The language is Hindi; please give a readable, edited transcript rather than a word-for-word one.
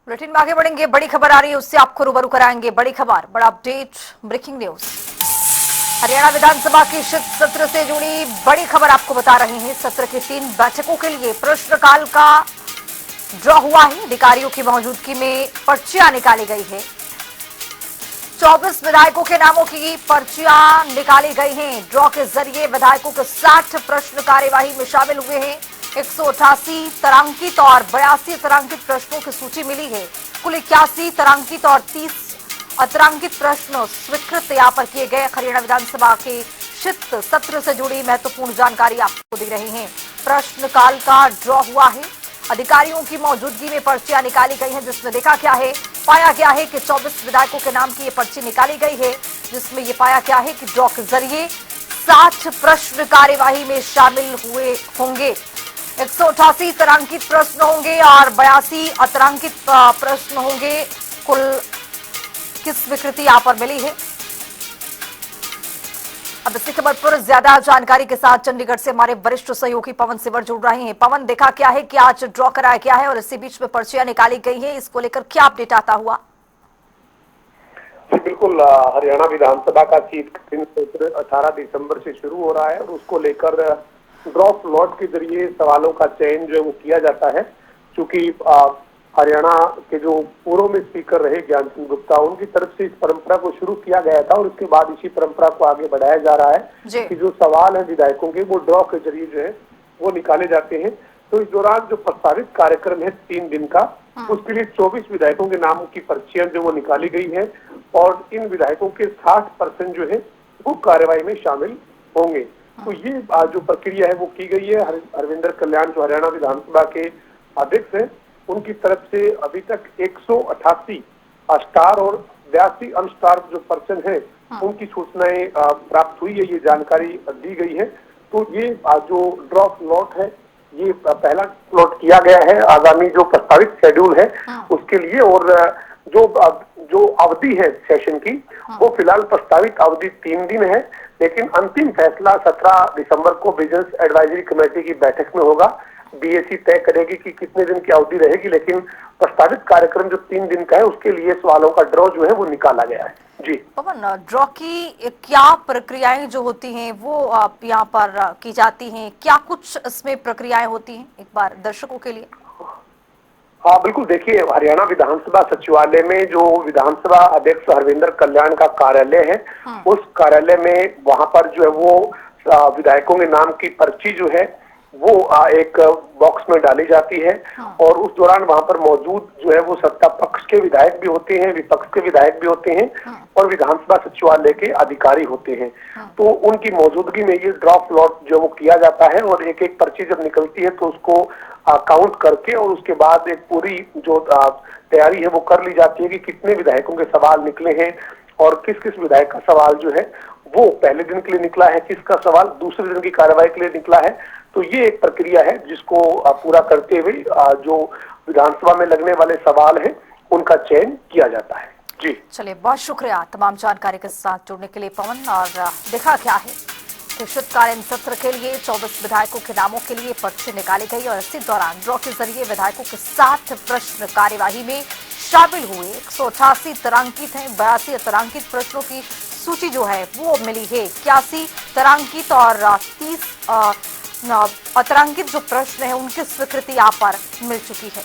बुलेटिन में आगे बढ़ेंगे। बड़ी खबर आ रही है, उससे आपको रूबरू कराएंगे। बड़ी खबर, बड़ा अपडेट, ब्रेकिंग न्यूज। हरियाणा विधानसभा के शीत सत्र से जुड़ी बड़ी खबर आपको बता रहे हैं। सत्र की 3 बैठकों के लिए प्रश्नकाल का ड्रॉ हुआ है। अधिकारियों की मौजूदगी में पर्चियां निकाली गई है। 24 विधायकों के नामों की पर्चियां निकाली गई हैं। ड्रॉ के जरिए विधायकों के 60 प्रश्न कार्यवाही में शामिल हुए हैं। 188 तारांकित और 82 तारांकित प्रश्नों की सूची मिली है। कुल 81 तारांकित और 30 अतारांकित प्रश्न स्वीकृत यहाँ पर किए गए। हरियाणा विधानसभा के शीत सत्र से जुड़ी महत्वपूर्ण जानकारी आपको दे रहे हैं। प्रश्नकाल का ड्रॉ हुआ है। अधिकारियों की मौजूदगी में पर्चियां निकाली गई हैं, जिसमें देखा क्या है, पाया गया है कि 24 विधायकों के नाम की ये पर्ची निकाली गई है, जिसमें ये पाया गया है कि ड्रॉ के जरिए 60 प्रश्न कार्यवाही में शामिल हुए होंगे। 188 तारांकित प्रश्न होंगे और 82 अतारांकित प्रश्न होंगे। कुल किस स्वीकृति यहां पर मिली है। अब इसी खबर पर ज्यादा जानकारी के साथ चंडीगढ़ से हमारे वरिष्ठ सहयोगी पवन सिवर जुड़ रहे हैं। पवन, देखा क्या है कि आज ड्रॉ कराया गया है और इसी बीच में पर्चियां निकाली गई हैं, इसको लेकर क्या अपडेट आता हुआ? बिल्कुल, हरियाणा विधानसभा का शीतकालीन सत्र 18 दिसंबर से शुरू हो रहा है और उसको लेकर ड्रॉ स्लॉट के जरिए सवालों का चयन जो है वो किया जाता है। क्योंकि हरियाणा के जो पूर्व में स्पीकर रहे ज्ञान सिंह गुप्ता, उनकी तरफ से इस परंपरा को शुरू किया गया था और उसके बाद इसी परंपरा को आगे बढ़ाया जा रहा है कि जो सवाल है विधायकों के वो ड्रॉ के जरिए जो है वो निकाले जाते हैं। तो इस दौरान जो प्रस्तावित कार्यक्रम है 3 दिन का, उसके लिए 24 विधायकों के नाम की पर्चियां जो वो निकाली गई है और इन विधायकों के 60% जो है वो कार्यवाही में शामिल होंगे। तो ये जो प्रक्रिया है वो की गई है। हरविंदर कल्याण जो हरियाणा विधानसभा के अध्यक्ष है, उनकी तरफ से अभी तक 188 स्टार और 82 अनस्टार जो पर्सन है उनकी सूचनाएं प्राप्त हुई है, ये जानकारी दी गई है। तो ये जो ड्रॉ स्लॉट है ये पहला स्लॉट किया गया है आगामी जो प्रस्तावित शेड्यूल है उसके लिए। और जो अवधि है सेशन की वो फिलहाल प्रस्तावित अवधि 3 दिन है, लेकिन अंतिम फैसला 17 दिसंबर को बिजनेस एडवाइजरी कमेटी की बैठक में होगा। बीएसी तय करेगी कि कितने दिन की अवधि रहेगी, लेकिन प्रस्तावित कार्यक्रम जो 3 दिन का है उसके लिए सवालों का ड्रॉ जो है वो निकाला गया है। जी पवन, ड्रॉ की क्या प्रक्रियाएं जो होती हैं वो यहाँ पर की जाती हैं? क्या कुछ इसमें प्रक्रियाएं होती हैं, एक बार दर्शकों के लिए? हाँ बिल्कुल, देखिए हरियाणा विधानसभा सचिवालय में जो विधानसभा अध्यक्ष हरविंदर कल्याण का कार्यालय है, उस कार्यालय में वहां पर जो है वो विधायकों के नाम की पर्ची जो है वो एक बॉक्स में डाली जाती है और उस दौरान वहां पर मौजूद जो है वो सत्ता पक्ष के विधायक भी होते हैं, विपक्ष के विधायक भी होते हैं और विधानसभा सचिवालय के अधिकारी होते हैं। तो उनकी मौजूदगी में ये ड्रॉ स्लॉट जो वो किया जाता है और एक एक पर्ची जब निकलती है तो उसको काउंट करके और उसके बाद एक पूरी जो तैयारी है वो कर ली जाती है कि कितने विधायकों के सवाल निकले हैं और किस किस विधायक का सवाल जो है वो पहले दिन के लिए निकला है, किसका सवाल दूसरे दिन की कार्रवाई के लिए निकला है। तो ये एक प्रक्रिया है जिसको पूरा करते हुए जो विधानसभा में लगने वाले सवाल हैं उनका चयन किया जाता है। जी चलिए, बहुत शुक्रिया तमाम जानकारी के साथ जुड़ने के लिए पवन। और देखा क्या है कि शीतकालीन सत्र के लिए 24 विधायकों के नामों के लिए पर्ची निकाली गई और इसी दौरान ड्रॉ के जरिए विधायकों के 60 प्रश्न कार्यवाही में शामिल हुए। 188 तारांकित हैं, 82 तारांकित प्रश्नों की सूची जो है वो मिली है। 81 तारांकित और 30 अतारांकित जो प्रश्न है उनकी स्वीकृति यहाँ पर मिल चुकी है।